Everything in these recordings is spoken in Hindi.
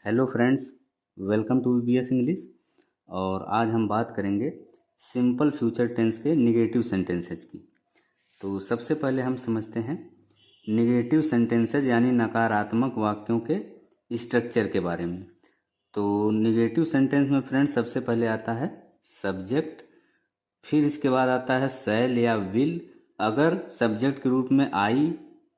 Hello friends, welcome to VBS English. और आज हम बात करेंगे सिंपल फ्यूचर टेंस के निगेटिव सेंटेंसेज की। तो सबसे पहले हम समझते हैं निगेटिव सेंटेंसेज यानी नकारात्मक वाक्यों के स्ट्रक्चर के बारे में। तो निगेटिव सेंटेंस में फ्रेंड्स सबसे पहले आता है सब्जेक्ट, फिर इसके बाद आता है शैल या विल। अगर सब्जेक्ट के रूप में आई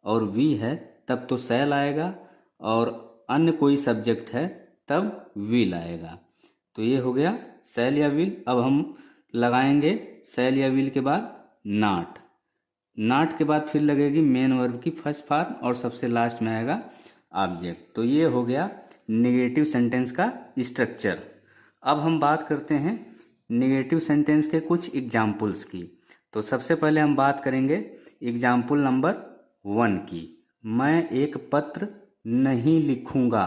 और वी है तब तो शैल आएगा, और अन्य कोई सब्जेक्ट है तब विल आएगा। तो ये हो गया शैल या विल। अब हम लगाएंगे शैल या विल के बाद नॉट। नॉट के बाद फिर लगेगी मेन वर्ब की फर्स्ट फॉर्म और सबसे लास्ट में आएगा ऑब्जेक्ट। तो ये हो गया निगेटिव सेंटेंस का स्ट्रक्चर। अब हम बात करते हैं निगेटिव सेंटेंस के कुछ एग्जाम्पल्स की। तो सबसे पहले हम बात करेंगे एग्जाम्पल नंबर 1 की। मैं एक पत्र नहीं लिखूंगा।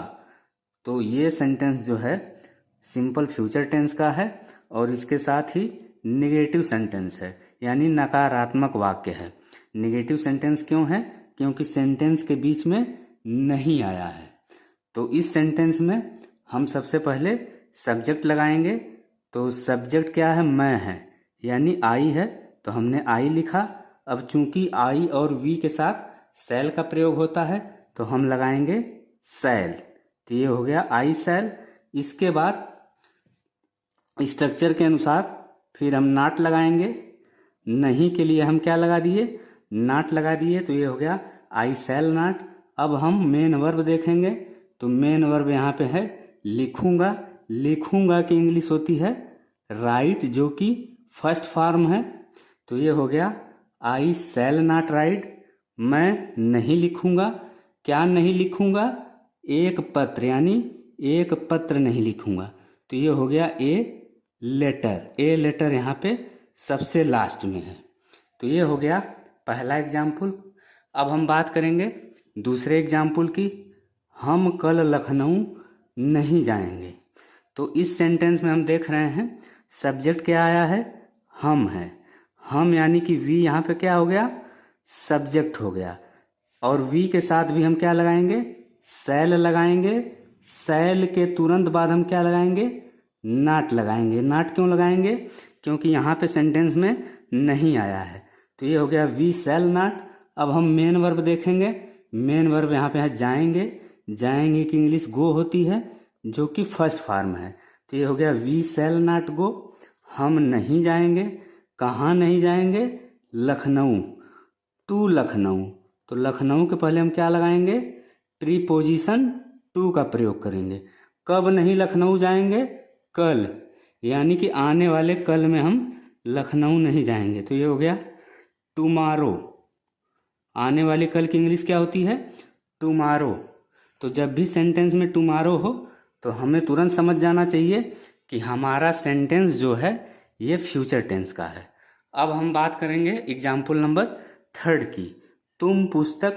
तो ये सेंटेंस जो है सिंपल फ्यूचर टेंस का है और इसके साथ ही निगेटिव सेंटेंस है, यानी नकारात्मक वाक्य है। निगेटिव सेंटेंस क्यों है? क्योंकि सेंटेंस के बीच में नहीं आया है। तो इस सेंटेंस में हम सबसे पहले सब्जेक्ट लगाएंगे। तो सब्जेक्ट क्या है? मैं है, यानी आई है, तो हमने आई लिखा। अब चूंकि आई और वी के साथ शैल का प्रयोग होता है तो हम लगाएंगे शैल। तो ये हो गया आई शैल। इसके बाद स्ट्रक्चर के अनुसार फिर हम नॉट लगाएंगे। नहीं के लिए हम क्या लगा दिए? नॉट लगा दिए। तो ये हो गया आई शैल नॉट। अब हम मेन वर्ब देखेंगे। तो मेन वर्ब यहाँ पे है लिखूंगा। लिखूंगा की इंग्लिश होती है राइट, जो कि फर्स्ट फॉर्म है। तो ये हो गया आई शैल नॉट राइट। मैं नहीं लिखूंगा। क्या नहीं लिखूंगा? एक पत्र, यानी एक पत्र नहीं लिखूंगा। तो ये हो गया ए लेटर। ए लेटर यहाँ पे सबसे लास्ट में है। तो ये हो गया पहला एग्जाम्पल। अब हम बात करेंगे दूसरे एग्जाम्पल की। हम कल लखनऊ नहीं जाएंगे। तो इस सेंटेंस में हम देख रहे हैं सब्जेक्ट क्या आया है? हम है। हम यानी कि वी यहाँ पे क्या हो गया? सब्जेक्ट हो गया। और वी के साथ भी हम क्या लगाएंगे? शैल लगाएंगे। शैल के तुरंत बाद हम क्या लगाएंगे? नॉट लगाएंगे। नॉट क्यों लगाएंगे? क्योंकि यहाँ पे सेंटेंस में नहीं आया है। तो ये हो गया वी शैल नॉट। अब हम मेन वर्ब देखेंगे। मेन वर्ब यहाँ पे है जाएंगे। जाएंगे की इंग्लिश गो होती है, जो कि फर्स्ट फॉर्म है। तो ये हो गया वी शैल नॉट गो। हम नहीं जाएंगे। कहाँ नहीं जाएंगे? लखनऊ, टू लखनऊ। तो लखनऊ के पहले हम क्या लगाएंगे? प्रीपोजिशन टू का प्रयोग करेंगे। कब नहीं लखनऊ जाएंगे? कल, यानी कि आने वाले कल में हम लखनऊ नहीं जाएंगे। तो ये हो गया टुमारो। आने वाले कल की इंग्लिश क्या होती है? टुमारो। तो जब भी सेंटेंस में टुमारो हो तो हमें तुरंत समझ जाना चाहिए कि हमारा सेंटेंस जो है ये फ्यूचर टेंस का है। अब हम बात करेंगे एग्जाम्पल नंबर 3 की। तुम पुस्तक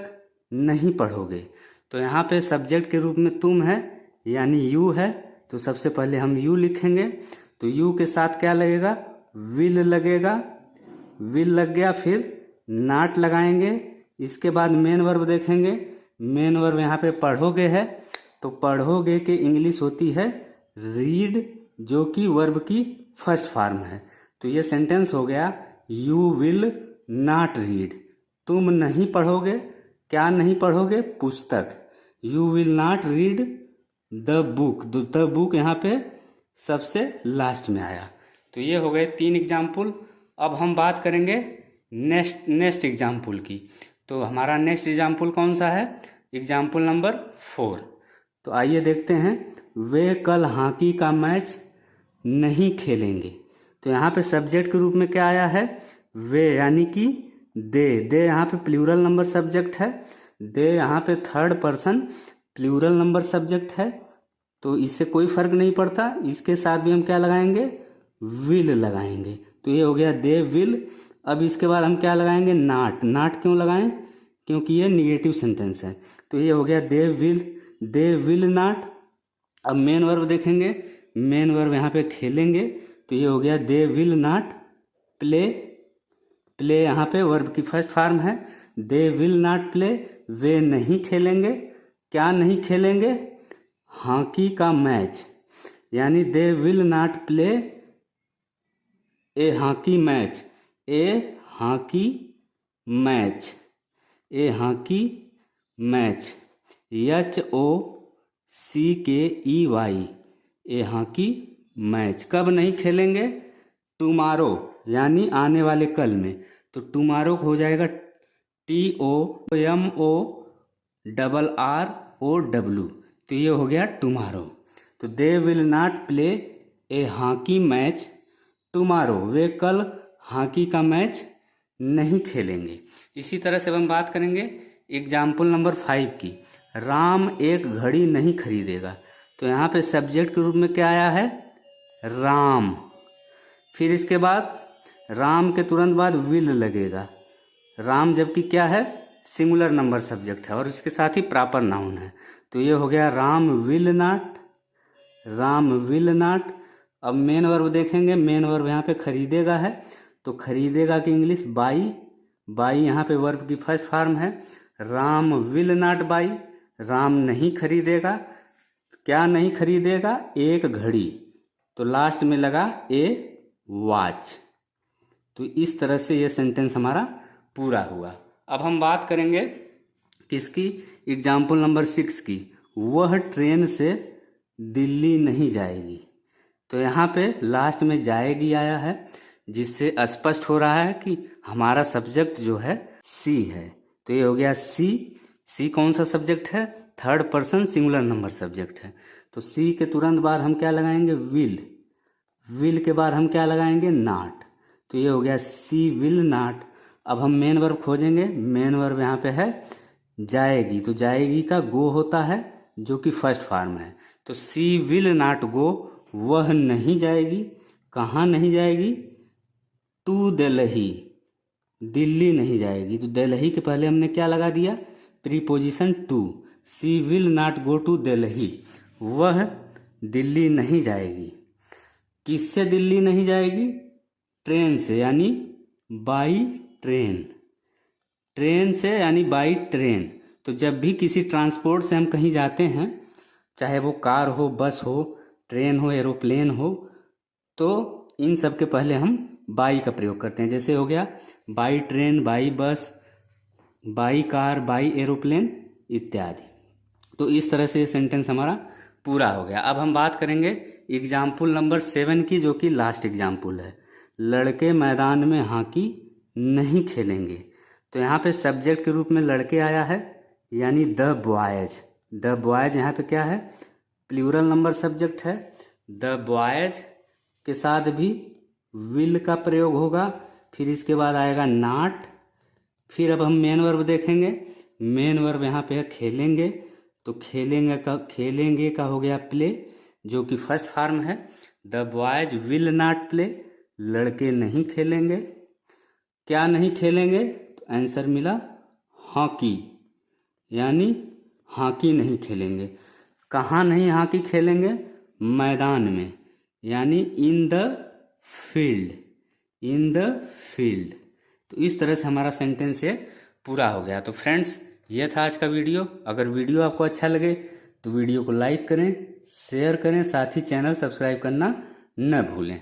नहीं पढ़ोगे। तो यहाँ पे सब्जेक्ट के रूप में तुम है, यानी यू है। तो सबसे पहले हम यू लिखेंगे। तो यू के साथ क्या लगेगा? विल लगेगा। विल लग गया, फिर नॉट लगाएंगे। इसके बाद मेन वर्ब देखेंगे। मेन वर्ब यहाँ पे पढ़ोगे है। तो पढ़ोगे के इंग्लिश होती है रीड, जो कि वर्ब की फर्स्ट फॉर्म है। तो ये सेंटेंस हो गया यू विल नॉट रीड। तुम नहीं पढ़ोगे। क्या नहीं पढ़ोगे? पुस्तक। You will not read the book. The book यहाँ पे सबसे लास्ट में आया। तो ये हो गए 3 एग्जाम्पल। अब हम बात करेंगे नेक्स्ट एग्जाम्पल की। तो हमारा नेक्स्ट एग्जाम्पल कौन सा है? Example number 4। तो आइए देखते हैं। वे कल हॉकी का मैच नहीं खेलेंगे। तो यहाँ पे सब्जेक्ट के रूप में क्या आया है? वे, यानी कि दे। दे यहाँ पे प्लूरल नंबर सब्जेक्ट है। दे यहाँ पे third person plural number subject है। तो इससे कोई फर्क नहीं पड़ता। इसके साथ भी हम क्या लगाएंगे? विल लगाएंगे। तो ये हो गया दे विल। अब इसके बाद हम क्या लगाएंगे? नॉट। नॉट क्यों लगाएं? क्योंकि ये निगेटिव सेंटेंस है। तो ये हो गया दे विल नॉट। अब मेन वर्ब देखेंगे। मेन वर्ब यहाँ पे खेलेंगे। तो ये हो गया they will not play. Play यहाँ पे वर्ब की फर्स्ट फॉर्म है। They will not play. वे नहीं खेलेंगे। क्या नहीं खेलेंगे? हॉकी का मैच, यानी they will not play a hockey match, a hockey match, a hockey match, HOCKEY, a hockey match. कब नहीं खेलेंगे? टुमारो, यानी आने वाले कल में। तो टुमारो हो जाएगा TOMORROW, तो ये हो गया टुमारो। तो they will not play a hockey match tomorrow, वे कल हॉकी का मैच नहीं खेलेंगे। इसी तरह से हम बात करेंगे एग्जाम्पल नंबर 5 की। राम एक घड़ी नहीं खरीदेगा, तो यहाँ पे सब्जेक्ट के रूप में क्या आया है? राम। फिर इसके बाद राम के तुरंत बाद विल लगेगा। राम जबकि क्या है? सिंगुलर नंबर सब्जेक्ट है और इसके साथ ही प्रॉपर नाउन है। तो ये हो गया Ram will not, Ram will not. अब मेन वर्ब देखेंगे, मेन वर्ब यहाँ पे खरीदेगा है, तो खरीदेगा की इंग्लिश बाई, बाई यहाँ पे वर्ब की फर्स्ट फॉर्म है। Ram will not by, Ram नहीं खरीदेगा। क्या नहीं खरीदेगा? एक घड़ी, तो लास्ट में लगा ए वॉच। तो इस तरह से ये सेंटेंस हमारा पूरा हुआ। अब हम बात करेंगे किसकी? एग्जाम्पल नंबर 6 की। वह ट्रेन से दिल्ली नहीं जाएगी, तो यहाँ पे लास्ट में जाएगी आया है, जिससे स्पष्ट हो रहा है कि हमारा सब्जेक्ट जो है सी है। तो ये हो गया सी। सी कौन सा सब्जेक्ट है? Third person singular number subject है। तो सी के तुरंत बाद हम क्या लगाएंगे? विल। विल के बाद हम क्या लगाएंगे? नॉट। तो ये हो गया सी विल नॉट। अब हम मेन वर्ब खोजेंगे। मेन वर्ब यहाँ पे है जाएगी, तो जाएगी का गो होता है जो कि फर्स्ट फॉर्म है। तो सी विल नॉट गो, वह नहीं जाएगी। कहाँ नहीं जाएगी? टू दिल्ली, दिल्ली नहीं जाएगी। तो दिल्ली के पहले हमने क्या लगा दिया? Preposition to. She will not go to Delhi, वह दिल्ली नहीं जाएगी। किससे दिल्ली नहीं जाएगी? ट्रेन से, यानी बाई ट्रेन। ट्रेन से यानी बाई ट्रेन। तो जब भी किसी ट्रांसपोर्ट से हम कहीं जाते हैं, चाहे वो कार हो, बस हो, ट्रेन हो, एरोप्लेन हो, तो इन सब के पहले हम बाई का प्रयोग करते हैं। जैसे हो गया by train, by bus, by car, by aeroplane इत्यादि। तो इस तरह से ये सेंटेंस हमारा पूरा हो गया। अब हम बात करेंगे एग्जाम्पल नंबर 7 की, जो कि लास्ट एग्जाम्पल है। लड़के मैदान में हॉकी नहीं खेलेंगे, तो यहाँ पे सब्जेक्ट के रूप में लड़के आया है, यानी द बॉयज। द बॉयज यहाँ पे क्या है? प्लूरल नंबर सब्जेक्ट है। द बॉयज के साथ भी विल का प्रयोग होगा। फिर इसके बाद आएगा नॉट। फिर अब हम मेन वर्ब देखेंगे। मेन वर्ब यहाँ पे है खेलेंगे, तो खेलेंगे का हो गया प्ले, जो कि फर्स्ट फॉर्म है। The boys will not play, लड़के नहीं खेलेंगे। क्या नहीं खेलेंगे? तो आंसर मिला हॉकी, यानी हॉकी नहीं खेलेंगे। कहाँ नहीं हॉकी खेलेंगे? मैदान में, यानी in the field, in the field. तो इस तरह से हमारा सेंटेंस ये पूरा हो गया। तो फ्रेंड्स, ये था आज का वीडियो। अगर वीडियो आपको अच्छा लगे तो वीडियो को लाइक करें, शेयर करें, साथ ही चैनल सब्सक्राइब करना न भूलें।